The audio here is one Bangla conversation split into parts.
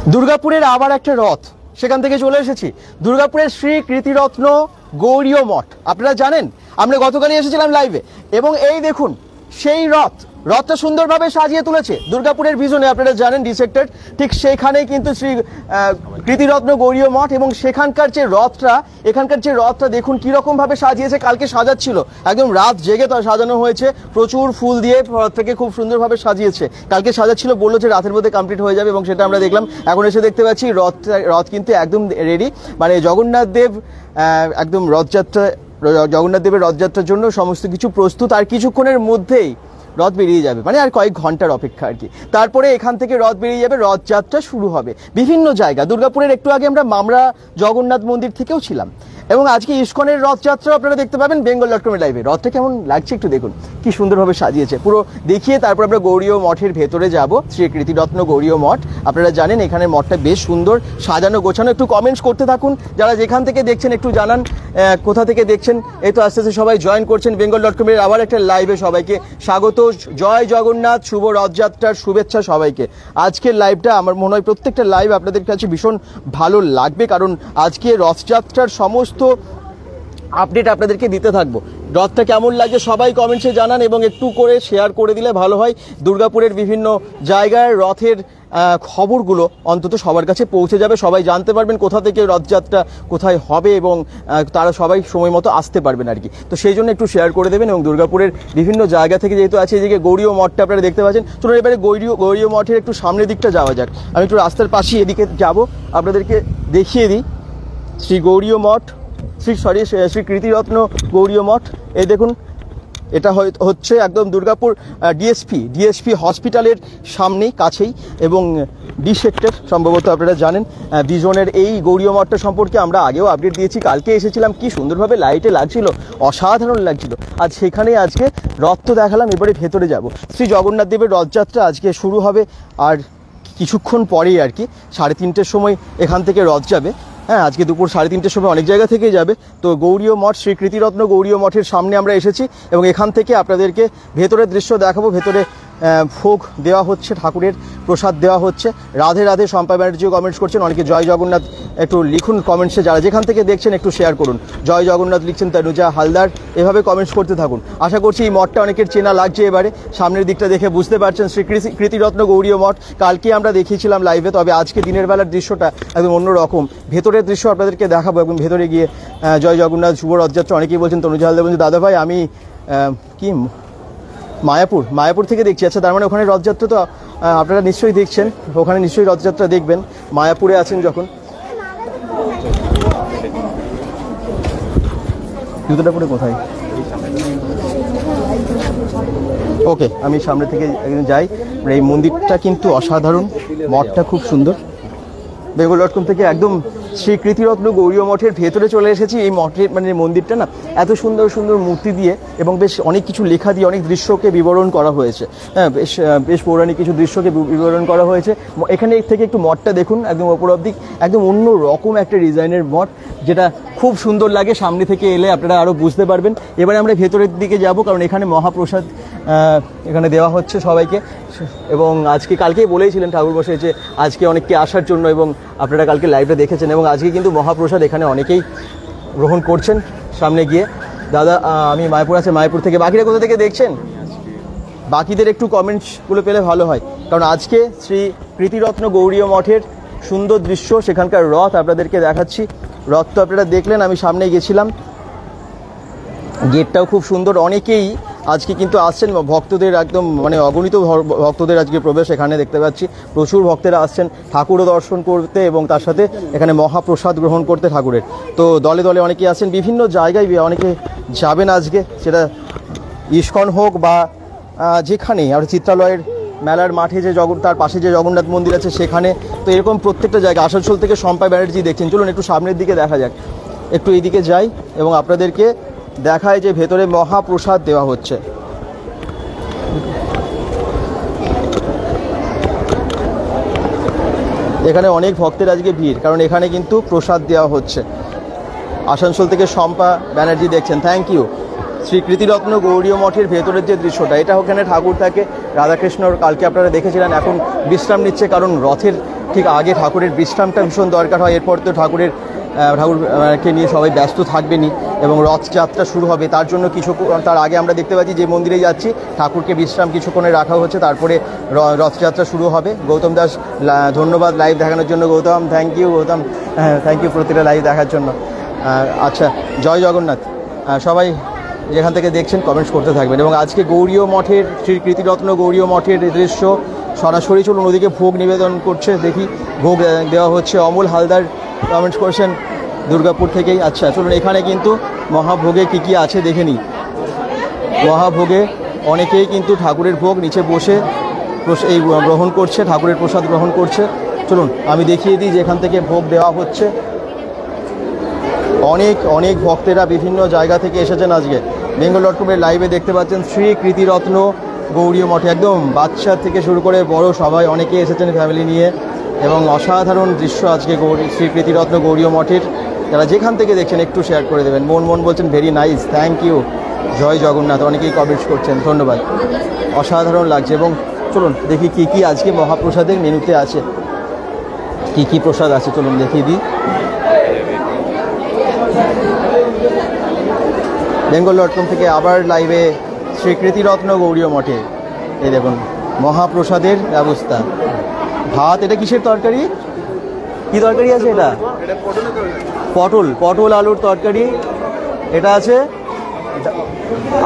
দুর্গাপুরের আবার একটা রথ, সেখান থেকে চলে এসেছি। দুর্গাপুরের শ্রী কৃতিরত্ন গৌড়ীয় মঠ, আপনারা জানেন আমরা গতকালই এসেছিলাম লাইভে, এবং এই দেখুন সেই রথটা সুন্দরভাবে সাজিয়ে তুলেছে দুর্গাপুরের ভিজনে। আপনারা জানেন ডিসেক্টেড, ঠিক সেখানেই কিন্তু শ্রী কৃতিরত্ন গৌড়ীয় মঠ, এবং সেখানকার যে রথটা, এখানকার যে রথটা দেখুন কিরকম ভাবে সাজিয়েছে। কালকে সাজাচ্ছিল, একদম রাত জেগে তা সাজানো হয়েছে, প্রচুর ফুল দিয়ে রথটাকে খুব সুন্দরভাবে সাজিয়েছে। কালকে সাজাচ্ছিল, বললো যে রাতের মধ্যে কমপ্লিট হয়ে যাবে, এবং সেটা আমরা দেখলাম। এখন এসে দেখতে পাচ্ছি রথ কিন্তু একদম রেডি, মানে জগন্নাথ দেব একদম জগন্নাথ দেবের রথযাত্রার জন্য সমস্ত কিছু প্রস্তুত। আর কিছুক্ষণের মধ্যেই রথ বেরিয়ে যাবে, মানে আর কয়েক ঘন্টার অপেক্ষা আর কি। তারপরে এখান থেকে রথ বেরিয়ে যাবে, রথযাত্রা শুরু হবে বিভিন্ন জায়গা। দুর্গাপুরের একটু আগে আমরা মামরা জগন্নাথ মন্দির থেকেও ছিলাম, এবং আজকে ইস্কনের রথযাত্রা আপনারা দেখতে পাবেন bengal.com এর লাইভে। রথটা কেমন লাগছে একটু দেখুন, কি সুন্দরভাবে সাজিয়েছে পুরো দেখিয়ে তারপর আমরা গৌড়ীয় মঠের ভেতরে যাব, শ্রী কৃতিরত্ন গৌড়ীয় মঠ। আপনারা জানেন এখানে মঠটা বেশ সুন্দর সাজানো গোছানো। একটু কমেন্টস করতে থাকুন, যারা যেখান থেকে দেখছেন একটু জানান কোথা থেকে দেখছেন। এই তো আস্তে আস্তে সবাই জয়েন করছেন bengal.com এর আবার একটা লাইভে। সবাইকে স্বাগত, জয় জগন্নাথ, শুভ রথযাত্রার শুভেচ্ছা সবাইকে। আজকের লাইভটা আমার মনে হয় প্রত্যেকটা লাইভ আপনাদের কাছে ভীষণ ভালো লাগবে, কারণ আজকে রথযাত্রার সমস্ত আপডেট আপনাদেরকে দিতে থাকবো। রথটা কেমন লাগছে সবাই কমেন্টসে জানান, এবং একটু করে শেয়ার করে দিলে ভালো হয়। দুর্গাপুরের বিভিন্ন জায়গায় রথের খবরগুলো অন্তত সবার কাছে পৌঁছে যাবে, সবাই জানতে পারবেন কোথা থেকে রথযাত্রা কোথায় হবে, এবং তারা সবাই সময় মতো আসতে পারবেন আর কি। তো সেই জন্য একটু শেয়ার করে দেবেন। এবং দুর্গাপুরের বিভিন্ন জায়গা থেকে যেহেতু আছে, এদিকে গৌড়ীয় মঠটা আপনারা দেখতে পাচ্ছেন। চলুন এবারে গৌড়ীয় মঠের একটু সামনের দিকটা যাওয়া যাক। আমি একটু রাস্তার পাশে এদিকে যাব, আপনাদেরকে দেখিয়ে দিই শ্রী গৌড়ীয় মঠ, শ্রী কৃতিরত্ন গৌড়ীয় মঠ। এই দেখুন, এটা হচ্ছে একদম দুর্গাপুর ডিএসপি হসপিটালের সামনেই, কাছেই, এবং ডি সেক্টর সম্ভবত আপনারা জানেন। বিজনের এই গৌড়ীয় মঠটা সম্পর্কে আমরা আগেও আপডেট দিয়েছি। কালকে এসেছিলাম, কি সুন্দরভাবে লাইটে লাগছিল, অসাধারণ লাগছিল। আজ সেখানে আজকে রথ তো দেখালাম, এবারে ভেতরে যাব। শ্রী জগন্নাথ দেবের রথযাত্রা আজকে শুরু হবে, আর কিছুক্ষণ পরেই আর কি 3:30-র সময় এখান থেকে রথ যাবে। হ্যাঁ, আজকে দুপুর 3:30-র সময় অনেক জায়গা থেকেই যাবে। তো গৌড়ীয় মঠ, শ্রী কৃতিরত্ন গৌড়ীয় মঠের সামনে আমরা এসেছি, এবং এখান থেকে আপনাদেরকে ভেতরের দৃশ্য দেখাবো। ভেতরে ভোগ দেওয়া হচ্ছে, ঠাকুরের প্রসাদ দেওয়া হচ্ছে। রাধে রাধে, শম্পা ব্যানার্জিও কমেন্টস করছেন। অনেকে জয় জগন্নাথ একটু লিখুন কমেন্টসে, যারা যেখান থেকে দেখছেন একটু শেয়ার করুন। জয় জগন্নাথ লিখছেন তনুজা হালদার, এভাবে কমেন্টস করতে থাকুন। আশা করছি এই মঠটা অনেকের চেনা লাগছে। এবারে সামনের দিকটা দেখে বুঝতে পারছেন শ্রী কৃতিরত্ন গৌড়ীয় মঠ। কালকে আমরা দেখিয়েছিলাম লাইভে, তবে আজকে দিনের বেলার দৃশ্যটা একদম অন্যরকম। ভেতরের দৃশ্য আপনাদেরকে দেখাবো, এবং ভেতরে গিয়ে জয় জগন্নাথ, শুভ রথযাত্রা। অনেকেই বলছেন, তনুজা হালদার বলছেন দাদা ভাই আমি কি মায়াপুর থেকে দেখছি। আচ্ছা, তার মানে ওখানে রথযাত্রা তো আপনারা নিশ্চয়ই দেখছেন, ওখানে নিশ্চয়ই রথযাত্রা দেখবেন মায়াপুরে আছেন যখন। জুতোটা পরে কোথায়? ওকে, আমি সামনে থেকে একদিন যাই। এই মন্দিরটা কিন্তু অসাধারণ, মঠটা খুব সুন্দর। bengal.com থেকে একদম শ্রী কৃতিরত্ন গৌড়ীয় মঠের ভেতরে চলে এসেছি। এই মঠের মানে মন্দিরটা না এত সুন্দর সুন্দর মূর্তি দিয়ে, এবং বেশ অনেক কিছু লেখা দিয়ে অনেক দৃশ্যকে বিবরণ করা হয়েছে। হ্যাঁ, বেশ পৌরাণিক কিছু দৃশ্যকে বিবরণ করা হয়েছে। এখানে থেকে একটু মঠটা দেখুন, একদম ওপর অবধি একদম অন্য রকম একটা ডিজাইনের মঠ, যেটা খুব সুন্দর লাগে। সামনে থেকে এলে আপনারা আরও বুঝতে পারবেন। এবারে আমরা ভেতরের দিকে যাব, কারণ এখানে মহাপ্রসাদ এখানে দেওয়া হচ্ছে সবাইকে। এবং কালকেই বলেইছিলেন ঠাকুরমশাই যে আজকে অনেককে আসার জন্য, এবং আপনারা কালকে লাইভটা দেখেছেন। এবং আজকে কিন্তু মহাপ্রসাদ এখানে অনেকেই গ্রহণ করছেন। সামনে গিয়ে দাদা আমি মায়াপুর আছে, মায়াপুর থেকে। বাকিরা কোথা থেকে দেখছেন? বাকিদের একটু কমেন্টসগুলো পেলে ভালো হয়, কারণ আজকে শ্রী কৃতিরত্ন গৌড়ীয় মঠের সুন্দর দৃশ্য, সেখানকার রথ আপনাদেরকে দেখাচ্ছি। রথ তো আপনারা দেখলেন, আমি সামনে গেছিলাম, গেটটাও খুব সুন্দর। অনেকেই আজকে কিন্তু আসছেন, ভক্তদের একদম মানে অগণিত ভক্তদের আজকে প্রবেশ এখানে দেখতে পাচ্ছি। প্রচুর ভক্তেরা আসছেন ঠাকুরও দর্শন করতে, এবং তার সাথে এখানে মহাপ্রসাদ গ্রহণ করতে ঠাকুরের। তো দলে দলে অনেকেই আসছেন, বিভিন্ন জায়গায় অনেকে যাবেন আজকে, সেটা ইস্কন হোক বা যেখানেই। আর চিত্রালয়ের মেলার মাঠে যে তার পাশে যে জগন্নাথ মন্দির আছে সেখানে, তো এরকম প্রত্যেকটা জায়গা। আসানসোল থেকে শম্পা ব্যানার্জি দেখছেন। চলুন একটু সামনের দিকে দেখা যাক, একটু এইদিকে যাই এবং আপনাদেরকে দেখায় যে ভেতরে মহাপ্রসাদ দেওয়া হচ্ছে। এখানে অনেক ভক্তের আজকে ভিড়, কারণ এখানে কিন্তু প্রসাদ দেওয়া হচ্ছে। আসানসোল থেকে শম্পা ব্যানার্জি দেখছেন, থ্যাংক ইউ। শ্রী কৃতিরত্ন গৌড়ীয় মঠের ভেতরের যে দৃশ্যটা, এটা ওখানে ঠাকুর থাকে রাধাকৃষ্ণর, কালকে আপনারা দেখেছিলেন। এখন বিশ্রাম নিচ্ছে, কারণ রথের ঠিক আগে ঠাকুরের বিশ্রামটা ভীষণ দরকার হয়, এরপর তো ঠাকুরকে নিয়ে সবাই ব্যস্ত থাকবেনই এবং রথযাত্রা শুরু হবে। তার জন্য তার আগে আমরা দেখতে পাচ্ছি যে মন্দিরে যাচ্ছি ঠাকুরকে বিশ্রাম কিছুক্ষণে রাখা হচ্ছে, তারপরে রথযাত্রা শুরু হবে। গৌতম দাস ধন্যবাদ লাইভ দেখানোর জন্য। Gautam thank you, Gautam thank you প্রতিটা লাইভ দেখার জন্য। আচ্ছা, জয় জগন্নাথ। সবাই যেখান থেকে দেখছেন কমেন্টস করতে থাকবেন। এবং আজকে গৌরীয় মঠের শ্রী কৃতিরত্ন গৌরীয় মঠের দৃশ্য সরাসরি চলুন, ওদিকে ভোগ নিবেদন করছে, দেখি ভোগ দেওয়া হচ্ছে। অমল হালদার কমেন্টস করছেন দুর্গাপুর থেকেই। আচ্ছা চলুন, এখানে কিন্তু মহাভোগে কী আছে দেখে নিই। মহাভোগে অনেকেই কিন্তু ঠাকুরের ভোগ নিচে বসে এই গ্রহণ করছে, ঠাকুরের প্রসাদ গ্রহণ করছে। চলুন আমি দেখিয়ে দিই যে এখান থেকে ভোগ দেওয়া হচ্ছে। অনেক ভক্তেরা বিভিন্ন জায়গা থেকে এসেছেন আজকে। বেঙ্গল.com-এর লাইভে দেখতে পাচ্ছেন শ্রী কৃতিরত্ন গৌরীয় মঠে একদম বাচ্চা থেকে শুরু করে বড় সবাই অনেকে এসেছেন ফ্যামিলি নিয়ে, এবং অসাধারণ দৃশ্য আজকে শ্রী কৃতিরত্ন গৌরীয় মঠের। যারা যেখান থেকে দেখছেন একটু শেয়ার করে দেবেন। মন বলছেন ভেরি নাইস, থ্যাংক ইউ, জয় জগন্নাথ, অনেকেই কমেন্টস করছেন, ধন্যবাদ। অসাধারণ লাগছে। এবং চলুন দেখি কি আজকে মহাপ্রসাদের মেনুতে আছে, কি প্রসাদ আছে চলুন দেখিয়ে দিই। বেঙ্গল.com থেকে আবার লাইভে শ্রী কৃতিরত্ন গৌরীয় মঠে এই দেখুন মহাপ্রসাদের ব্যবস্থা। ভাত, এটা কিসের তরকারি, কি তরকারি আছে? এটা পটল আলুর তরকারি। এটা আছে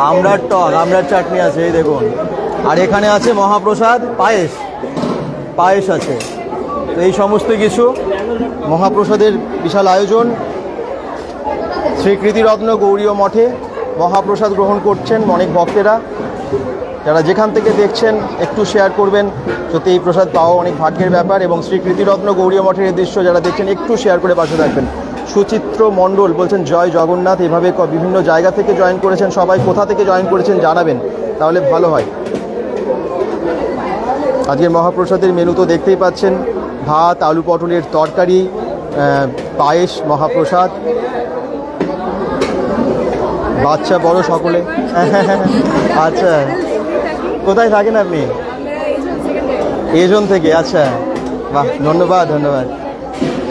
আমড়ার টক, আমড়ার চাটনি আছে এই দেখুন। আর এখানে আছে মহাপ্রসাদ, পায়েস আছে। তো এই সমস্ত কিছু মহাপ্রসাদের বিশাল আয়োজন। শ্রী কৃতিরত্ন গৌরীয় মঠে মহাপ্রসাদ গ্রহণ করছেন অনেক ভক্তেরা। যারা যেখান থেকে দেখছেন একটু শেয়ার করবেন, সত্যি এই প্রসাদ পাওয়া অনেক ভাগ্যের ব্যাপার। এবং শ্রী কৃতিরত্ন গৌরীয় মঠের এই দৃশ্য যারা দেখছেন একটু শেয়ার করে পাশে থাকবেন। সুচিত্র মণ্ডল বলছেন জয় জগন্নাথ, এভাবে বিভিন্ন জায়গা থেকে জয়েন করেছেন। সবাই কোথা থেকে জয়েন করেছেন জানাবেন, তাহলে ভালো হয়। আজকের মহাপ্রসাদের মেনু তো দেখতেই পাচ্ছেন, ভাত, আলু পটলের তরকারি, পায়েস, মহাপ্রসাদ। বাচ্চা বড় সকলে। আচ্ছা, কোথায় থাকেন আপনি? এজন থেকে। আচ্ছা বাহ, ধন্যবাদ।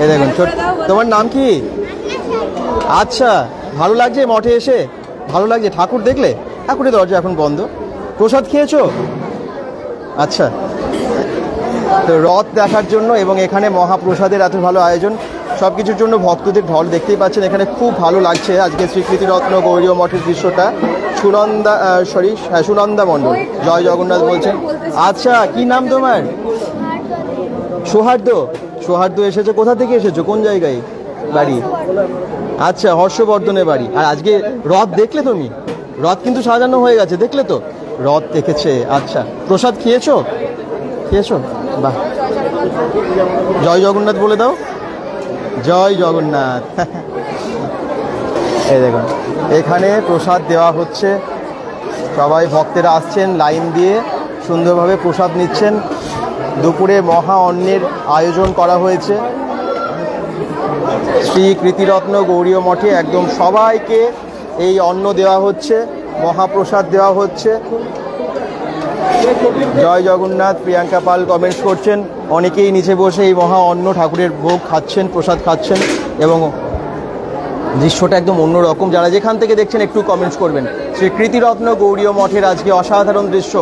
এই দেখুন, তোমার নাম কি? আচ্ছা, ভালো লাগছে মঠে এসে? ভালো লাগছে ঠাকুর দেখলে? ঠাকুরের দরজা এখন বন্ধ। প্রসাদ খেয়েছো? আচ্ছা, তো রথ দেখার জন্য এবং এখানে মহাপ্রসাদের এত ভালো আয়োজন, সব কিছুর জন্য ভক্তদের ঢল দেখতেই পাচ্ছেন। এখানে খুব ভালো লাগছে আজকে শ্রী কৃতিরত্ন গৌরীয় মঠের দৃশ্যটা। সুনন্দা মণ্ডল জয় জগন্নাথ বলছেন। আচ্ছা, কি নাম তোমার? সৌহার্দ্য এসেছে। কোথা থেকে এসেছো, কোন জায়গায় বাড়ি? আচ্ছা, হর্ষবর্ধনের বাড়ি। আর আজকে রথ দেখলে তুমি? রথ কিন্তু সাজানো হয়ে গেছে, দেখলে তো? রথ দেখেছে। আচ্ছা, প্রসাদ খেয়েছো? বাহ, জয় জগন্নাথ বলে দাও। জয় জগন্নাথ। এই দেখুন, এখানে প্রসাদ দেওয়া হচ্ছে। সবাই ভক্তেরা আসছেন লাইন দিয়ে, সুন্দরভাবে প্রসাদ নিচ্ছেন। দুপুরে মহা অন্নের আয়োজন করা হয়েছে শ্রী কৃতিরত্ন গৌরীয় মঠে। একদম সবাইকে এই অন্ন দেওয়া হচ্ছে, মহাপ্রসাদ দেওয়া হচ্ছে। জয় জগন্নাথ। প্রিয়াঙ্কা পাল কমেন্টস করছেন। অনেকেই নিচে বসে এই মহা অন্ন ঠাকুরের ভোগ খাচ্ছেন, প্রসাদ খাচ্ছেন, এবং দৃশ্যটা একদম অন্যরকম। যারা যেখান থেকে দেখছেন একটু কমেন্টস করবেন। শ্রী কৃতিরত্ন গৌরীয় মঠের আজকে অসাধারণ দৃশ্য।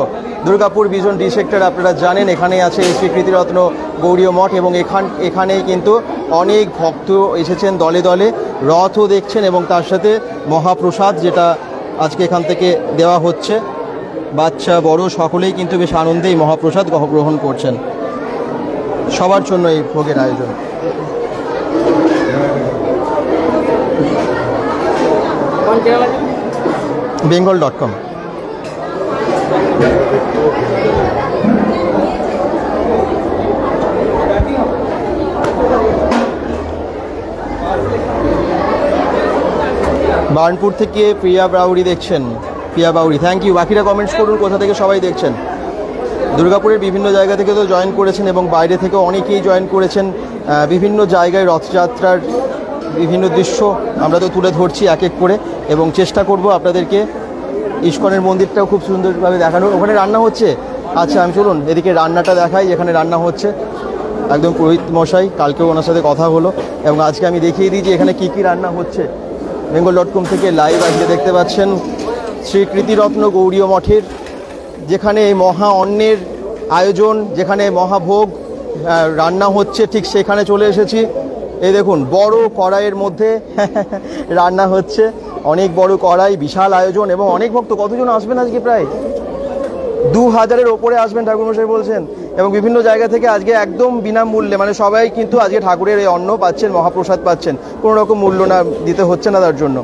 দুর্গাপুর বিজন ডি সেক্টর আপনারা জানেন, এখানেই আছে শ্রী কৃতিরত্ন গৌরীয় মঠ। এবং এখানেই কিন্তু অনেক ভক্ত এসেছেন দলে দলে, রথও দেখছেন এবং তার সাথে মহাপ্রসাদ যেটা আজকে এখান থেকে দেওয়া হচ্ছে। বাচ্চা বড় সকলেই কিন্তু বেশ আনন্দেই মহাপ্রসাদ গ্রহণ করছেন। সবার জন্য এই ভোগের আয়োজন। বেঙ্গল.com। বার্নপুর থেকে প্রিয়া বাউরি দেখছেন। প্রিয়া বাউরি, থ্যাংক ইউ। বাকিরা কমেন্টস করুন কোথা থেকে সবাই দেখছেন। দুর্গাপুরের বিভিন্ন জায়গা থেকে তো জয়েন করেছেন এবং বাইরে থেকে অনেকেই জয়েন করেছেন। বিভিন্ন জায়গায় রথযাত্রার বিভিন্ন দৃশ্য আমরা তো তুলে ধরছি এক এক করে, এবং চেষ্টা করব আপনাদেরকে ইস্কনের মন্দিরটাও খুব সুন্দরভাবে দেখানোর। ওখানে রান্না হচ্ছে। আচ্ছা, আমি চলুন এদিকে রান্নাটা দেখাই, এখানে রান্না হচ্ছে। একদম পুরোহিত মশাই, কালকেও ওনার সাথে কথা হলো এবং আজকে আমি দেখিয়ে দিই যে এখানে কী কী রান্না হচ্ছে। bengal.com থেকে লাইভ আজকে দেখতে পাচ্ছেন শ্রী কৃতিরত্ন গৌড়ীয় মঠের, যেখানে এই মহা অন্নের আয়োজন, যেখানে মহাভোগ রান্না হচ্ছে, ঠিক সেখানে চলে এসেছি। এই দেখুন বড় কড়াইয়ের মধ্যে রান্না হচ্ছে, অনেক বড় কড়াই, বিশাল আয়োজন এবং অনেক ভক্ত। কতজন আসবেন আজকে? প্রায় 2000-এর ওপরে আসবেন ঠাকুরমশাই বলছেন, এবং বিভিন্ন জায়গা থেকে আজকে একদম বিনামূল্যে, মানে সবাই কিন্তু আজকে ঠাকুরের এই অন্ন পাচ্ছেন, মহাপ্রসাদ পাচ্ছেন, কোনো রকম মূল্য না দিতে হচ্ছে না তার জন্য।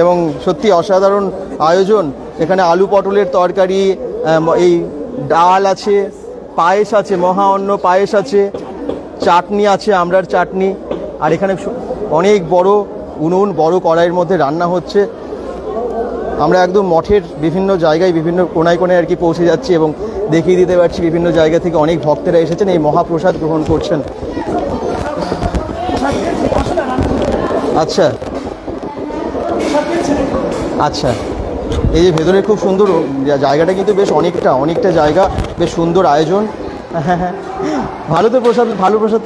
এবং সত্যি অসাধারণ আয়োজন। এখানে আলু পটলের তরকারি, এই ডাল আছে, পায়েস আছে, মহা অন্ন পায়েস আছে, চাটনি আছে, আমড়ার চাটনি, আর এখানে অনেক বড় উনুন, বড় কড়াইয়ের মধ্যে রান্না হচ্ছে। আমরা একদম মঠের বিভিন্ন জায়গায়, বিভিন্ন কোনায় কোনায় আর কি পৌঁছে যাচ্ছি এবং দেখিয়ে দিতে পারছি বিভিন্ন জায়গা থেকে অনেক ভক্তেরা এসেছেন, এই মহাপ্রসাদ গ্রহণ করছেন। আচ্ছা আচ্ছা, এই যে ভেতরে খুব সুন্দর জায়গাটা, কিন্তু বেশ অনেকটা জায়গা, বেশ সুন্দর আয়োজন। হ্যাঁ, ভালো তো প্রসাদ, ভালো প্রসাদ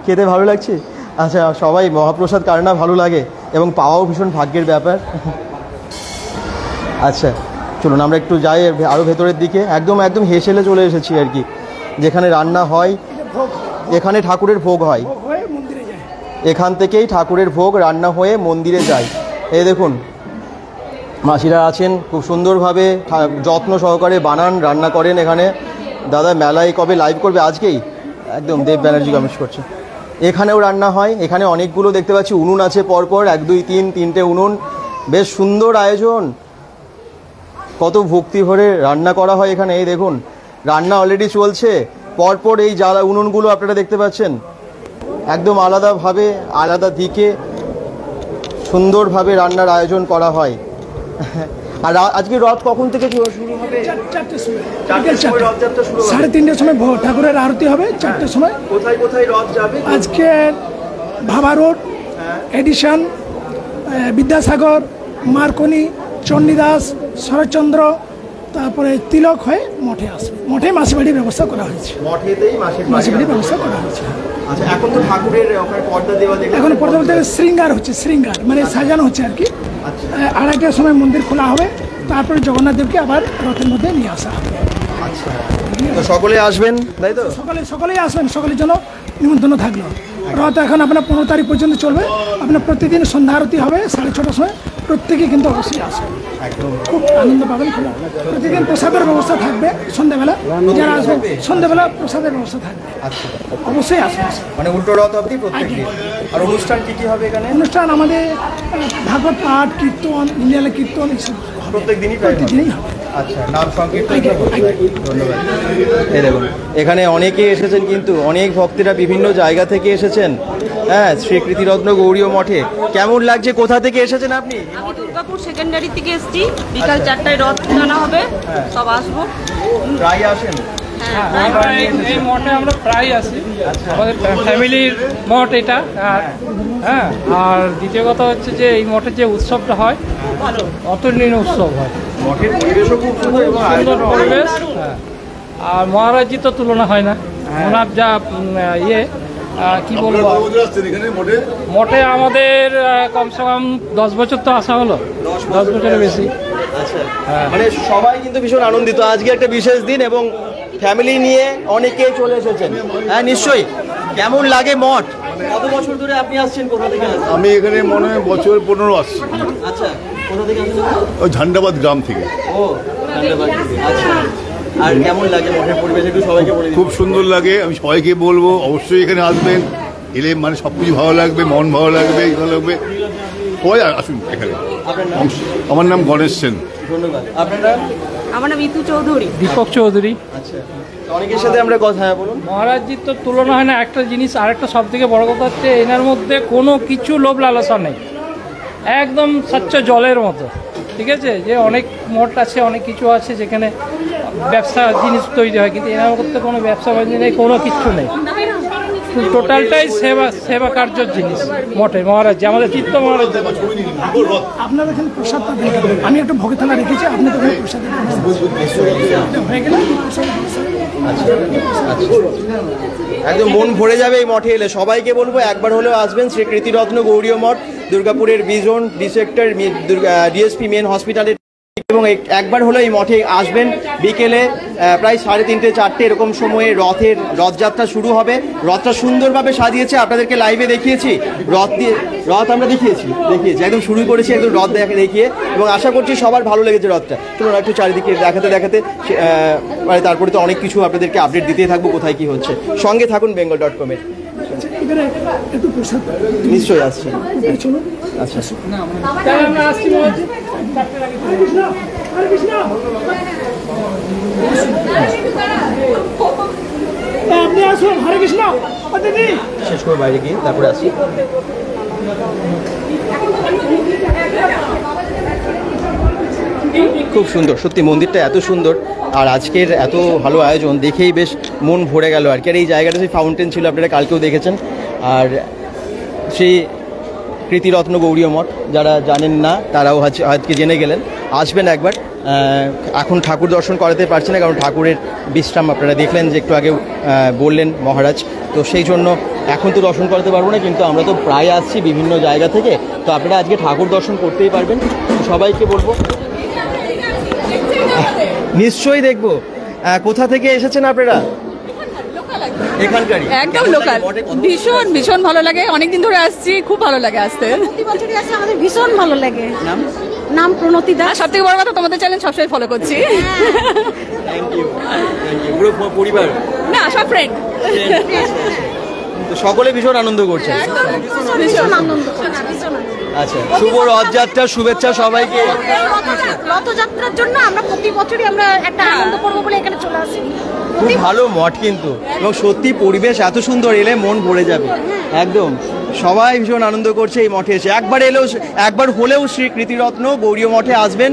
খেতে ভালো লাগছে। আচ্ছা, সবাই মহাপ্রসাদ কার না ভালো লাগে, এবং পাওয়াও ভীষণ ভাগ্যের ব্যাপার। আচ্ছা চলুন আমরা একটু যাই আরও ভেতরের দিকে। একদম হেসেলে চলে এসেছি আর কি, যেখানে রান্না হয়, এখানে ঠাকুরের ভোগ হয়, এখান থেকেই ঠাকুরের ভোগ রান্না হয়ে মন্দিরে যায়। এই দেখুন মাসিরা আছেন, খুব সুন্দরভাবে যত্ন সহকারে রান্না করেন এখানে। দাদা মেলায় কবে লাইভ করবে? আজকেই। একদম দেব ব্যানার্জি কমেন্ট করছে। এখানেও রান্না হয়, এখানে অনেকগুলো দেখতে পাচ্ছি উনুন আছে পরপর, 1 2 3 3টে উনুন, বেশ সুন্দর আয়োজন, কত ভক্তি ভরে রান্না করা হয় এখানে। এই দেখুন রান্না অলরেডি চলছে, পরপর এই জ্বালা উনুনগুলো আপনারা দেখতে পাচ্ছেন, একদম আলাদাভাবে আলাদা দিকে সুন্দরভাবে রান্নার আয়োজন করা হয়। আর আজকে রথ কখন থেকে শুরু হবে? 4টার সময়, 3:30টার সময় ঠাকুরের আরতি হবে। 4টার সময় কোথায় কোথায় রথ যাবে? আজকে Bhabha road, Edison, Vidyasagar, Marconi, Chandidas, Saratchandra, তারপরে তিলক হয়ে মঠে আসবে। মঠে মাসি বাড়ির ব্যবস্থা করা হয়েছে, মঠেতেই মাসি বাড়ির ব্যবস্থা করা হয়েছে। আচ্ছা, এখন তো ঠাকুরের ওখানে পর্দা দেওয়া দেখলাম, এখন পর্দা বলতে শৃঙ্গার হচ্ছে, মানে সাজানো হচ্ছে আর কি। 2:30টার সময় মন্দির খোলা হবে, তারপরে জগন্নাথ দেবকে আবার রথের মধ্যে নিয়ে আসা হবে। আচ্ছা, তো সকলে আসবেন তাই তো? সকলেই আসবেন, সকলের জন্য নিমন্ত্রণ থাকলো। রথ এখন আপনার 15 তারিখ পর্যন্ত চলবে। আপনার প্রতিদিন সন্ধ্যা আরতি হবে 6:30টার সময়, প্রত্যেকে কিন্তু অবশ্যই আসবে, খুব আনন্দ পাবেন। প্রতিদিন প্রসাদের ব্যবস্থা থাকবে সন্ধ্যাবেলা, যারা আসবেন সন্ধ্যাবেলা প্রসাদের ব্যবস্থা থাকবে, অবশ্যই আসবে। মানে উল্টো রথ অবধি প্রত্যেকদিন। আর অনুষ্ঠান কি হবে এখানে? অনুষ্ঠান আমাদের ভাগবত পাঠ, কীর্তন, ইন্ডিয়ালে কীর্তন, এইসব প্রত্যেকদিনই হবে। আচ্ছা, নাম সংকীর্তন। ধন্যবাদ। এই দেখুন এখানে অনেকে এসেছেন, কিন্তু অনেক ভক্তেরা বিভিন্ন জায়গা থেকে এসেছেন। হ্যাঁ, শ্রী কৃতিরত্ন গৌড়ীয় মঠে কেমন লাগছে? কোথা থেকে এসেছেন আপনি? আমি দুর্গাপুর সেকেন্ডারি থেকে এসেছি। বিকাল 4টায় রথ টানা হবে, সব আসবো। প্রায় আসেন? এই মঠে আমরা প্রায় আসি, আমাদের ফ্যামিলির মঠ এটা। হ্যাঁ, আর দ্বিতীয় কথা হচ্ছে যে এই মঠের যে উৎসবটা হয়, অতুলনীয় উৎসব হয়, মঠের পরিবেশও খুব সুন্দর এবং সুন্দর পরিবেশ। হ্যাঁ, আর মহারাজজি তো তুলনা হয় না। ওনার যা কি বলবো, মঠে আমাদের কমসে কম 10 বছর তো আসা হলো, 10 বছরের বেশি। আচ্ছা, মানে সবাই কিন্তু ভীষণ আনন্দিত। আজকে একটা বিশেষ দিন এবং ফ্যামিলি নিয়ে অনেকেই চলে এসেছেন। হ্যাঁ নিশ্চয়ই। কেমন লাগে মঠ? কত বছর ধরে আপনি আসছেন? কোথা থেকে আসছেন? আমি এখানে মনে হয় বছর 15 আসছি। আচ্ছা, কোথা থেকে আসছেন? ওই ঝান্ডাবাদ গ্রাম থেকে। ও ধন্যবাদ। আচ্ছা, আর কেমন লাগে মঠের পরিবেশ একটু সবাইকে বলে দিন। খুব সুন্দর লাগে, আমি সবাইকে বলবো অবশ্যই এখানে আসবেন। এলে মানে সব কিছু ভালো লাগবে, মন ভালো লাগবে, ভালো লাগবে। সবাই আসুন এখানে। আমার নাম গণেশ সেন। ধন্যবাদ। আপনারা? আমার নাম ইতু চৌধুরী। দীপক চৌধুরী। আচ্ছা, অনেকের সাথে আমরা কথা বলুন। মহারাজজির তো তুলনা হয় না। একটা জিনিস, আরেকটা সব থেকে বড় কথা হচ্ছে এনার মধ্যে কোনো কিছু লোভ লালসা নেই, একদম স্বচ্ছ জলের মতো। ঠিক আছে, যে অনেক মঠ আছে, অনেক কিছু আছে যেখানে ব্যবসা জিনিস তৈরি হয়, কিন্তু এনার মধ্যে কোনো ব্যবসা বাণিজ্য নেই, কোনো কিছু নেই। টোটালটাই সেবা কার্যের জিনিস মঠে। মহারাজ আমাদের চিত্ত মহারাজ। আপনার এখানে প্রসাদটা দেখবেন, আমি একটা ভোগের থালা রেখেছি, আপনাদের এখানে প্রসাদ হয়ে গেলে আচ্ছা আচ্ছা একদম মন ভরে যাবে এই মঠে এলে। সবাইকে বলবো একবার হলেও আসবেন শ্রী কৃতিরত্ন গৌরীয় মঠ, দুর্গাপুরের বিজন ডি সেক্টর ডিএসপি মেন হসপিটালের, এবং একবার হলো এই মঠে আসবেন। বিকেলে প্রায় 3:30 4টে এরকম সময়ে রথযাত্রা শুরু হবে। রথটা সুন্দরভাবে সাজিয়েছে, আপনাদেরকে লাইভে দেখিয়েছি। রথ আমরা দেখিয়েছি একদম শুরু করেছি একদম রথ দেখিয়ে, এবং আশা করছি সবার ভালো লেগেছে রথটা। চলুন একটু চারিদিকে দেখাতে মানে তারপরে তো অনেক কিছু আপনাদেরকে আপডেট দিতেই থাকবো কোথায় কি হচ্ছে। সঙ্গে থাকুন bengal.com-এর। একটু প্রসাদ নিশ্চয়ই আসছি। চলুন। আচ্ছা তাহলে আমরা আসছি মহারাজ। হরে কৃষ্ণ। আপনি আসুন। হরে কৃষ্ণ। দিদি শেষ করে বাইরে গিয়ে তারপরে আসি। খুব সুন্দর সত্যি, মন্দিরটা এত সুন্দর, আর আজকের এত ভালো আয়োজন দেখেই বেশ মন ভরে গেল আর কি। আর এই জায়গাটা সেই ফাউন্টেন ছিল, আপনারা কালকেও দেখেছেন। আর সেই কৃতিরত্ন গৌরীয় মঠ যারা জানেন না তারাও আজকে জেনে গেলেন। আসবেন একবার। এখন ঠাকুর দর্শন করাতে পারছে না, কারণ ঠাকুরের বিশ্রাম আপনারা দেখলেন যে একটু আগে বললেন মহারাজ, তো সেই জন্য এখন তো দর্শন করাতে পারবো না, কিন্তু আমরা তো প্রায় আসছি বিভিন্ন জায়গা থেকে, তো আপনারা আজকে ঠাকুর দর্শন করতেই পারবেন। সবাইকে বলবো নিশ্চয়ই দেখবো। কোথা থেকে এসেছেন আপনারা? এখানকারই? একদম লোকাল। ভীষণ ভীষণ ভালো লাগে, অনেকদিন ধরে আসছি, খুব ভালো লাগে আসতে। প্রতি বছরই আসে, আমাদের ভীষণ ভালো লাগে। নাম? নাম প্রণতি দাস। সব থেকে বড় কথা, তোমাদের চ্যানেল সবসময় ফলো করছি। Thank you. পুরো পরিবার? না, সব ফ্রেন্ড। তো সকলে ভীষণ আনন্দ করছে। ভীষণ আনন্দ করছে, ভীষণ আনন্দ। আচ্ছা, শুভ রথযাত্রার শুভেচ্ছা সবাইকে। রথযাত্রার জন্য আমরা প্রতি বছরই আমরা একটা আনন্দ করবো বলে এখানে চলে আসি। খুব ভালো মঠ কিন্তু, এবং সত্যি পরিবেশ এত সুন্দর, এলে মন ভরে যাবে একদম। সবাই ভীষণ আনন্দ করছে এই মঠে এসে। একবার হলেও শ্রী কৃতিরত্ন গৌরীয় মঠে আসবেন,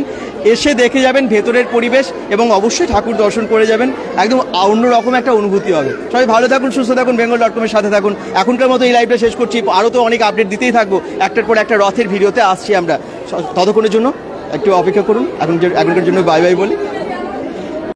এসে দেখে যাবেন ভেতরের পরিবেশ, এবং অবশ্যই ঠাকুর দর্শন করে যাবেন। একদম অন্যরকম একটা অনুভূতি হবে। সবাই ভালো থাকুন, সুস্থ থাকুন, bengal.com-এর সাথে থাকুন। এখনকার মতো এই লাইভটা শেষ করছি, আরও তো অনেক আপডেট দিতেই থাকবো। একটার পর একটা রথের ভিডিওতে আসছি আমরা। ততক্ষণের জন্য একটু অপেক্ষা করুন। এখনকার জন্য বাই বাই বলি।